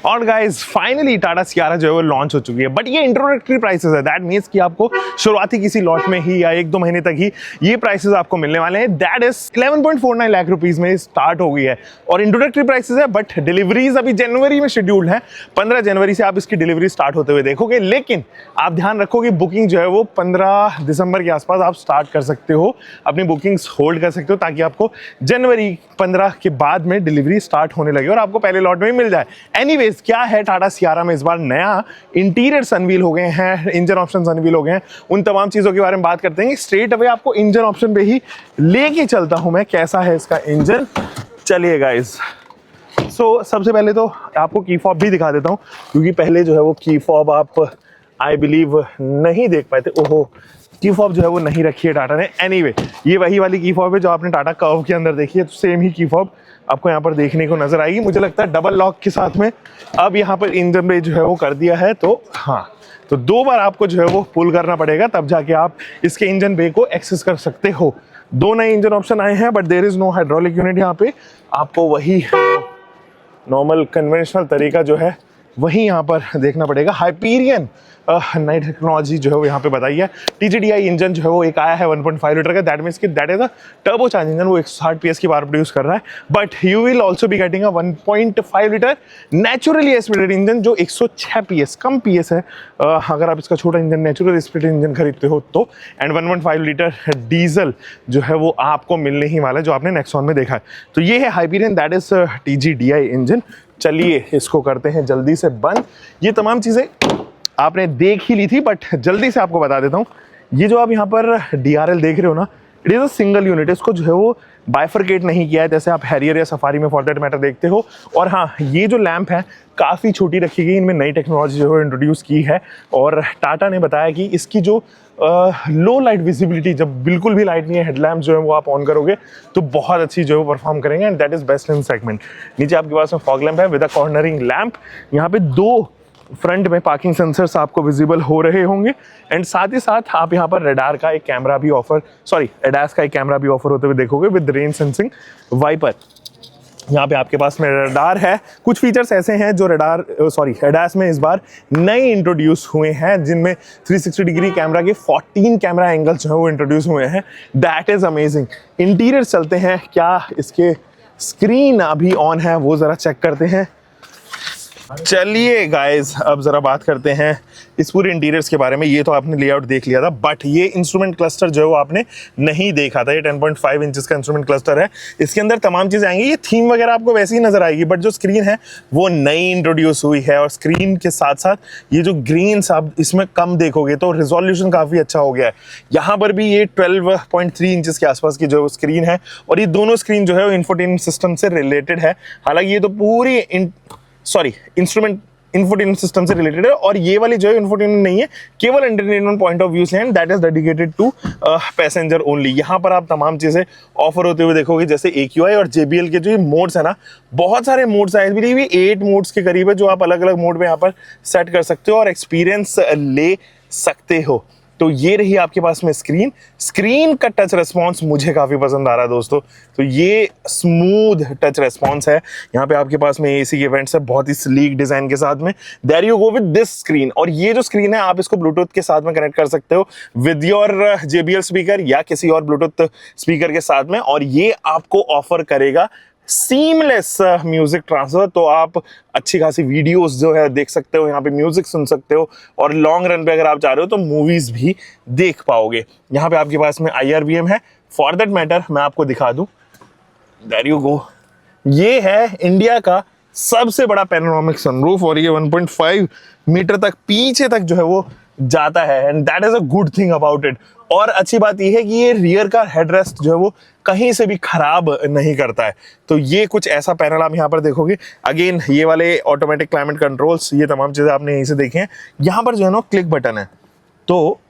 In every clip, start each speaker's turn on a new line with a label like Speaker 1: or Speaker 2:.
Speaker 1: और guys finally Tata Sierra जो है वो लॉन्च हो चुकी है, बट ये इंट्रोडक्टरी प्राइसेस है। दैट मीन्स कि आपको शुरुआती किसी लॉट में ही या 1-2 महीने तक ही ये प्राइसेस आपको मिलने वाले हैं। दैट इज 11.49 लाख रुपीज में स्टार्ट हो गई है और इंट्रोडक्टरी प्राइसेस है, बट डिलीवरीज अभी जनवरी में शेड्यूल्ड है। 15 जनवरी से आप इसकी डिलीवरी स्टार्ट होते हुए देखोगे, लेकिन आप ध्यान रखो कि बुकिंग जो है वो 15 दिसंबर के आसपास आप स्टार्ट कर सकते हो, अपनी बुकिंग्स होल्ड कर सकते हो, ताकि आपको जनवरी 15 के बाद में डिलीवरी स्टार्ट होने लगे और आपको पहले लॉट में मिल जाए। एनीवेज, क्या है टाटा सियारा में इस बार नया इंटीरियर अनवील हो गए हैं, इंजन ऑप्शन अनवील हो गए हैं, उन तमाम चीज़ों के बारे में बात करते हैं। स्ट्रेट अवे आपको इंजन ऑप्शन पे ही लेके चलता हूं मैं, कैसा है इसका इंजन। चलिए गाइस, सबसे पहले तो आपको की फॉब भी दिखा देता हूं, क्योंकि पहले जो है वो की फॉब आप आई बिलीव नहीं देख पाए थे। ओहो, की फॉब जो है वो नहीं रखी है टाटा ने। एनीवे, ये वही वाली की फॉब है जो आपने टाटा कर्व के अंदर देखी है, तो सेम ही की फॉब आपको यहाँ पर देखने को नजर आएगी। मुझे लगता है डबल लॉक के साथ में अब यहाँ पर इंजन ब्रेक जो है वो कर दिया है, तो हाँ, तो 2 बार आपको जो है वो पुल करना पड़ेगा, तब जाके आप इसके इंजन ब्रेक को एक्सेस कर सकते हो। 2 नए इंजन ऑप्शन आए हैं, but there is no hydraulic unit. यहाँ पे आपको वही नॉर्मल कन्वेंशनल तरीका जो है वही यहाँ पर देखना पड़ेगा। हाइपीरियन नई टेक्नोलॉजी जो है वो यहाँ पे बताई है। TGDI इंजन जो है वो एक आया है 1.5 लीटर का। दैट मीन्स कि that is a turbo charge engine, वो 160 PS की पावर प्रोड्यूस कर रहा है। But you will also be getting a 1.5 litre naturally aspirated engine जो 106 PS, कम PS है अगर आप इसका छोटा इंजन नेचुरल एस्पिरेटेड इंजन खरीदते हो तो। एंड 1.5 लीटर डीजल जो है वो आपको मिलने ही वाला है, जो आपने नेक्सॉन में देखा है। तो ये है Hyperion, that is TGDI engine. चलिए इसको करते हैं जल्दी से बंद। ये तमाम चीज़ें आपने देख ही ली थी, बट जल्दी से आपको बता देता हूँ। ये जो आप यहाँ पर DRL देख रहे हो ना, it is a single unit. इसको जो है वो बाइफरकेट नहीं किया है जैसे आप हैरियर या सफारी में फॉर दैट मैटर देखते हो। और हाँ, ये जो लैंप है काफ़ी छोटी रखी गई, इनमें नई टेक्नोलॉजी जो है इंट्रोड्यूस की है। और टाटा ने बताया कि इसकी जो लो लाइट विजिबिलिटी, जब बिल्कुल भी लाइट नहीं है, हेडलैम्प जो है वो आप ऑन करोगे तो बहुत अच्छी जो है वो परफॉर्म करेंगे, and that is best in segment. नीचे आपके पास में फॉग लैंप है विद अ कॉर्नरिंग लैंप। यहाँ पे 2 फ्रंट में पार्किंग सेंसर्स आपको विजिबल हो रहे होंगे, एंड साथ ही साथ आप यहाँ पर रेडार का एक कैमरा भी एडास का एक कैमरा भी ऑफर होते हुए देखोगे विद रेन सेंसिंग वाइपर। यहाँ पे आपके पास में रडार है। कुछ फीचर्स ऐसे हैं जो एडास में इस बार नए इंट्रोड्यूस हुए हैं, जिनमें 360 डिग्री कैमरा के 14 कैमरा एंगल्स जो है वो इंट्रोड्यूस हुए हैं। That is amazing. इंटीरियर चलते हैं, क्या इसके स्क्रीन अभी ऑन है वो ज़रा चेक करते हैं। चलिए गाइस, अब जरा बात करते हैं इस पूरे इंटीरियर्स के बारे में। ये तो आपने लेआउट देख लिया था, बट ये इंस्ट्रूमेंट क्लस्टर जो है वो आपने नहीं देखा था। ये 10.5 इंचेस का इंस्ट्रूमेंट क्लस्टर है। इसके अंदर तमाम चीज़ें आएंगी। ये थीम वगैरह आपको वैसे ही नजर आएगी, बट जो स्क्रीन है वो नई इंट्रोड्यूस हुई है। और स्क्रीन के साथ साथ ये जो ग्रीन्स आप इसमें कम देखोगे तो रिजोल्यूशन काफ़ी अच्छा हो गया है। यहाँ पर भी ये 12.3 इंचेस के आसपास की जो स्क्रीन है, और ये दोनों स्क्रीन जो है वो इंफोटेनमेंट सिस्टम से रिलेटेड है। हालांकि ये तो पूरी इंफोटेनमेंट सिस्टम से रिलेटेड है, और ये वाली जो है इंफोटेनमेंट नहीं है, केवल एंटरटेनमेंट पॉइंट ऑफ व्यू से, and that is dedicated to passenger only. यहाँ पर आप तमाम चीज़ें ऑफर होते हुए देखोगे, जैसे AQI और JBL के जो ये मोड्स है ना, बहुत सारे मोड्स आए, बिलीव 8 मोड्स के करीब है, जो आप अलग अलग मोड में यहाँ पर सेट कर सकते हो और एक्सपीरियंस ले सकते हो। तो ये रही आपके पास में स्क्रीन का टच रिस्पॉन्स मुझे काफ़ी पसंद आ रहा है दोस्तों। तो ये स्मूथ टच रिस्पॉन्स है। यहाँ पे आपके पास में AC के वेंट्स है बहुत ही स्लीक डिज़ाइन के साथ में। There you go with this screen. और ये जो स्क्रीन है आप इसको ब्लूटूथ के साथ में कनेक्ट कर सकते हो विद योर JBL स्पीकर या किसी और ब्लूटूथ स्पीकर के साथ में, और ये आपको ऑफर करेगा सीमलेस म्यूजिक ट्रांसफर। तो आप अच्छी खासी वीडियोस जो है देख सकते हो, यहाँ पे म्यूजिक सुन सकते हो, और लॉन्ग रन पे अगर आप चाह रहे हो तो मूवीज भी देख पाओगे। यहाँ पे आपके पास में IRVM है। फॉर दैट मैटर मैं आपको दिखा दूं, देयर यू गो। ये है इंडिया का सबसे बड़ा पैनोरामिक सनरूफ, और ये 1.5 मीटर तक पीछे तक जो है वो जाता है, and that is a good thing about it. और अच्छी बात यह है कि ये रियर का हेडरेस्ट जो है वो कहीं से भी खराब नहीं करता है। तो ये कुछ ऐसा पैनल आप यहाँ पर देखोगे। अगेन ये वाले ऑटोमेटिक क्लाइमेट कंट्रोल्स, ये तमाम चीज़ें आपने यहीं से देखी हैं। यहाँ पर जो है ना क्लिक बटन है, तो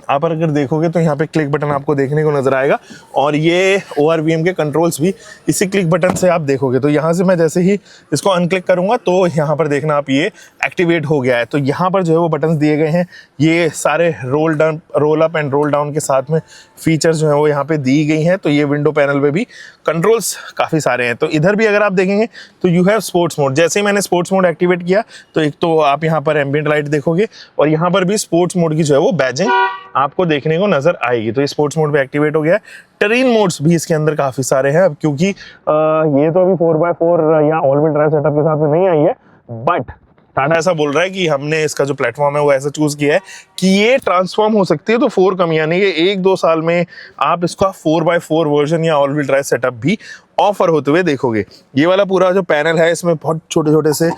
Speaker 1: आप अगर देखोगे तो यहाँ पे क्लिक बटन आपको देखने को नजर आएगा, और ये ORVM के कंट्रोल्स भी इसी क्लिक बटन से आप देखोगे। तो यहाँ से मैं जैसे ही इसको अनक्लिक करूँगा तो यहाँ पर देखना आप ये एक्टिवेट हो गया है। तो यहाँ पर जो है वो बटन्स दिए गए हैं, ये सारे roll up and roll down के साथ में फीचर्स जो है वो यहाँ पे दी गई हैं। तो ये विंडो पैनल पे भी कंट्रोल्स काफ़ी सारे हैं। तो इधर भी अगर आप देखेंगे तो यू हैव स्पोर्ट्स मोड। जैसे ही मैंने स्पोर्ट्स मोड एक्टिवेट किया तो एक तो आप यहाँ पर एम्बिएंट लाइट देखोगे, और यहाँ पर भी स्पोर्ट्स मोड की जो है वो बैजिंग आपको देखने को नजर आएगी। तो ये स्पोर्ट्स मोड पे एक्टिवेट हो गया है। टेरेन मोड्स भी इसके अंदर काफ़ी सारे हैं, अब क्योंकि ये तो अभी 4x4 या ऑल व्हील ड्राइव सेटअप के साथ में नहीं आई है, बट टाटा ऐसा बोल रहा है कि हमने इसका जो प्लेटफॉर्म है वो ऐसा चूज किया है कि ये ट्रांसफॉर्म हो सकती है। तो 4 कम यानी कि 1-2 साल में आप इसका 4x4 वर्जन या ऑल व्हील ड्राइव सेटअप भी ऑफर होते हुए देखोगे। ये वाला पूरा जो पैनल है इसमें बहुत छोटे छोटे से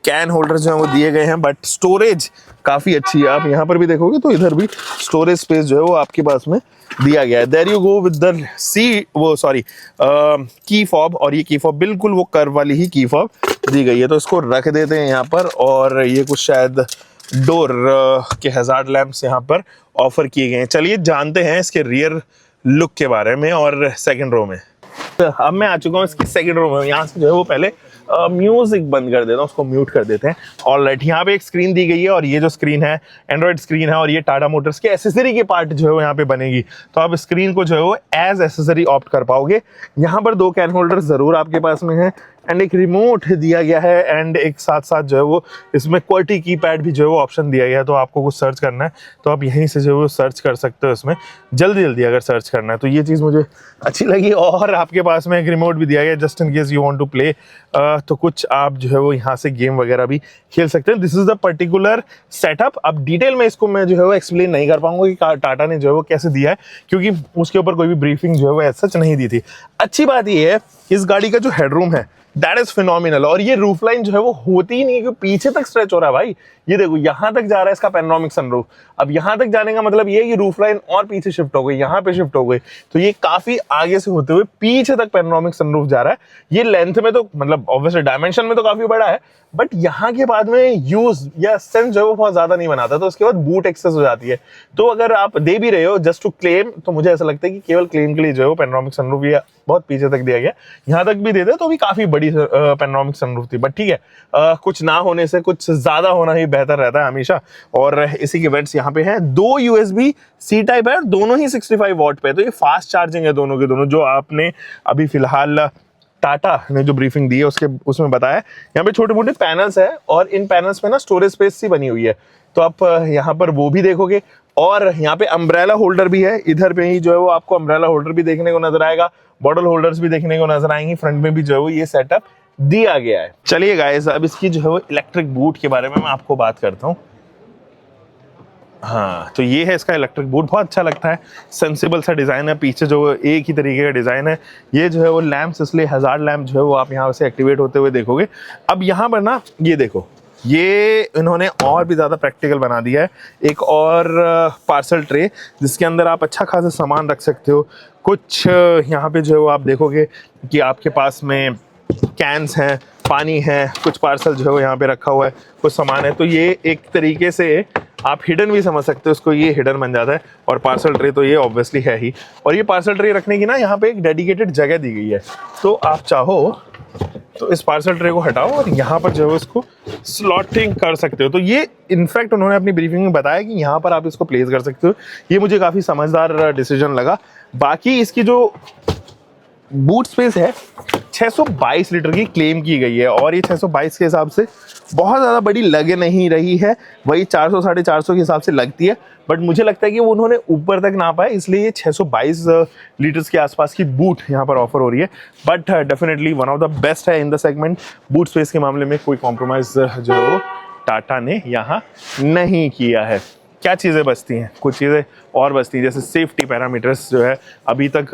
Speaker 1: कैन होल्डर्स जो है वो दिए गए हैं, बट स्टोरेज काफ़ी अच्छी है। आप यहाँ पर भी देखोगे तो इधर भी स्टोरेज स्पेस जो है वो आपके पास में दिया गया है। There you go with the key fob, और ये की फॉब बिल्कुल वो कर्व वाली ही की फॉब दी गई है। तो इसको रख देते हैं यहाँ पर, और ये कुछ शायद डोर के हज़ार्ड लैंप्स यहाँ पर ऑफर किए गए हैं। चलिए जानते हैं इसके रियर लुक के बारे में। और सेकंड रो में अब मैं आ चुका हूँ इसकी सेकंड रो में। यहाँ से जो है वो पहले म्यूजिक बंद कर देता हूँ, उसको म्यूट कर देते हैं। ऑलराइट, यहाँ पे एक स्क्रीन दी गई है, और ये जो स्क्रीन है एंड्रॉइड स्क्रीन है, और ये टाटा मोटर्स के एसेसरी के पार्ट जो है वो यहाँ पे बनेगी। तो आप स्क्रीन को जो है वो एज एसेसरी ऑप्ट कर पाओगे। यहाँ पर 2 कैन होल्डर जरूर आपके पास में है, एंड एक रिमोट दिया गया है, एंड एक साथ साथ जो है वो इसमें QWERTY कीपैड भी जो है वो ऑप्शन दिया गया है। तो आपको कुछ सर्च करना है तो आप यहीं से जो है वो सर्च कर सकते हो इसमें जल्दी जल्दी अगर सर्च करना है। तो ये चीज़ मुझे अच्छी लगी, और आपके पास में एक रिमोट भी दिया गया है just in case you want to play. तो कुछ आप जो है वो यहाँ से गेम वगैरह भी खेल सकते हैं। This is the particular setup. अब डिटेल में इसको मैं जो है वो एक्सप्लेन नहीं कर पाऊंगा कि टाटा ने जो है वो कैसे दिया है, क्योंकि उसके ऊपर कोई भी ब्रीफिंग जो है वो ऐसा सच नहीं दी थी। अच्छी बात ये है इस गाड़ी का जो हेडरूम है दैट इज फिनोमिनल, और ये रूफ लाइन जो है वो होती ही नहीं है, क्योंकि पीछे तक स्ट्रेच हो रहा है भाई। ये देखो यहाँ तक जा रहा है इसका पैनोरामिक सनरूफ। अब यहाँ तक जाने का मतलब ये है कि रूफ लाइन और पीछे शिफ्ट हो गई, यहाँ पे शिफ्ट हो गई। तो ये काफी आगे से होते हुए पीछे तक पैनोरामिक सनरूफ जा रहा है। ये लेंथ में तो मतलब ऑब्वियसली डायमेंशन में तो काफी बड़ा है, बट यहाँ के बाद में यूज या सेंस जो है वो बहुत ज्यादा नहीं बनाता। तो उसके बाद बूट एक्सेस हो जाती है। तो अगर आप दे भी रहे हो जस्ट टू क्लेम, तो मुझे ऐसा लगता है कि केवल क्लेम के लिए जो है वो पैनोरामिक सनरूफ ये बहुत पीछे तक दिया गया। यहाँ तक भी देते तो भी काफी बड़ी पैनोरामिक सनरूफ थी, बट ठीक है, कुछ ना होने से कुछ ज्यादा होना ही बेहतर रहता है हमेशा। और इसी के वेंट्स यहाँ पे हैं। 2 USB-C टाइप है, और दोनों ही 65 वॉट पे। तो ये फास्ट चार्जिंग है दोनों के दोनों, जो आपने अभी फिलहाल टाटा ने जो ब्रीफिंग दी है उसमें बताया। यहाँ पे छोटे मोटे पैनल्स है, और इन पैनल्स पे ना स्टोरेज स्पेस सी बनी हुई है। तो आप यहाँ पर वो भी देखोगे, और यहाँ पे अम्ब्रेला होल्डर भी है। इधर पे ही जो है वो आपको अम्ब्रेला होल्डर भी देखने को नजर आएगा, बॉटल होल्डर्स भी देखने को नजर आएंगी। फ्रंट में भी जो है वो ये सेटअप दिया गया है। चलिए गाइस, अब इसकी जो है वो इलेक्ट्रिक बूट के बारे में मैं आपको बात करता हूँ। हाँ, तो ये है इसका इलेक्ट्रिक बूट। बहुत अच्छा लगता है, सेंसिबल सा डिज़ाइन है। पीछे जो एक ही तरीके का डिज़ाइन है। ये जो है वो लैंप्स, इसलिए हज़ार्ड लैंप जो है वो आप यहाँ से एक्टिवेट होते हुए देखोगे। अब यहाँ पर ना ये देखो, ये इन्होंने और भी ज़्यादा प्रैक्टिकल बना दिया है। एक और पार्सल ट्रे जिसके अंदर आप अच्छा खासा सामान रख सकते हो। कुछ यहाँ पे जो है वो आप देखोगे कि आपके पास में कैंस हैं, पानी है, कुछ पार्सल जो है वो यहाँ पे रखा हुआ है, कुछ सामान है। तो ये एक तरीके से आप हिडन भी समझ सकते हो उसको, ये हिडन बन जाता है। और पार्सल ट्रे तो ये ऑब्वियसली है ही। और ये पार्सल ट्रे रखने की ना यहाँ पे एक डेडिकेटेड जगह दी गई है। तो आप चाहो तो इस पार्सल ट्रे को हटाओ और यहाँ पर जो है इसको स्लॉटिंग कर सकते हो। तो ये इनफैक्ट उन्होंने अपनी ब्रीफिंग में बताया कि यहाँ पर आप इसको प्लेस कर सकते हो। ये मुझे काफ़ी समझदार डिसीजन लगा। बाकी इसकी जो बूट स्पेस है 622 लीटर की क्लेम की गई है, और ये 622 के हिसाब से बहुत ज़्यादा बड़ी लग नहीं रही है। वही 400 साढ़े 400 के हिसाब से लगती है, बट मुझे लगता है कि वो उन्होंने ऊपर तक ना पाए, इसलिए ये 622 लीटर्स के आसपास की बूट यहाँ पर ऑफर हो रही है। But definitely one of the best है in the segment. Boot space के मामले में कोई कॉम्प्रोमाइज़ जो है वो टाटा ने यहाँ नहीं किया है। क्या चीज़ें बचती हैं, कुछ चीज़ें और बचती हैं, जैसे सेफ्टी पैरामीटर्स जो है अभी तक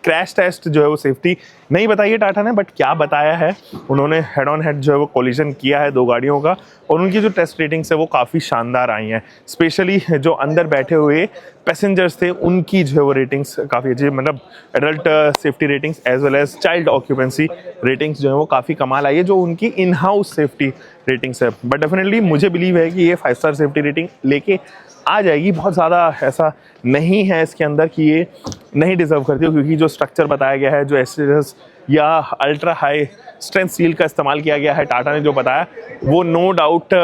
Speaker 1: क्रैश टेस्ट जो है वो सेफ्टी नहीं बताई है टाटा ने, बट क्या बताया है उन्होंने, हेड ऑन हेड जो है वो कोलिजन किया है 2 गाड़ियों का, और उनकी जो टेस्ट रेटिंग्स है वो काफ़ी शानदार आई हैं। स्पेशली जो अंदर बैठे हुए पैसेंजर्स थे उनकी जो है वो रेटिंग्स काफ़ी अच्छी, मतलब adult safety ratings as well as child occupancy ratings जो है वो काफ़ी कमाल आई है, जो उनकी इन हाउस सेफ्टी रेटिंग्स है। बट डेफिनेटली मुझे बिलीव है कि ये 5 स्टार सेफ्टी रेटिंग लेके आ जाएगी। बहुत ज़्यादा ऐसा नहीं है इसके अंदर कि ये नहीं डिजर्व करती हो, क्योंकि जो स्ट्रक्चर बताया गया है, जो एसएस या अल्ट्रा हाई स्ट्रेंथ स्टील का इस्तेमाल किया गया है, टाटा ने जो बताया, वो नो डाउट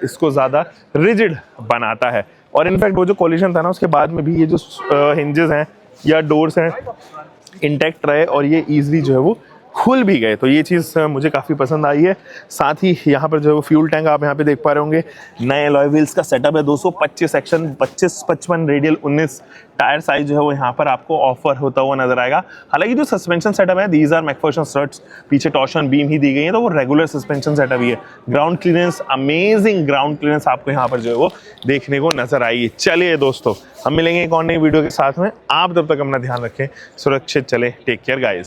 Speaker 1: इसको ज़्यादा रिजिड बनाता है। और इनफैक्ट वो जो कोलिजन था ना, उसके बाद में भी ये जो हिंजेस हैं या डोर्स हैं इंटैक्ट रहे और ये ईजिली जो है वो खुल भी गए। तो ये चीज़ मुझे काफ़ी पसंद आई है। साथ ही यहाँ पर जो है वो फ्यूल टैंक आप यहाँ पे देख पा रहे होंगे, नए अलॉय व्हील्स का सेटअप है, 225 सेक्शन, 25-55 रेडियल, 19 टायर साइज जो है वो यहाँ पर आपको ऑफर होता हुआ नजर आएगा। हालांकि जो सस्पेंशन सेटअप है, दीज आर मैकफर्सन स्ट्रट्स, पीछे टॉर्शन बीम ही दी गई है, तो वो रेगुलर सस्पेंशन सेटअप ही है। Ground clearance, amazing ground clearance आपको यहाँ पर जो है वो देखने को नजर आई। चलिए दोस्तों, हम मिलेंगे एक और नई वीडियो के साथ में। आप तब तक अपना ध्यान रखें, सुरक्षित चले, टेक केयर गाइस।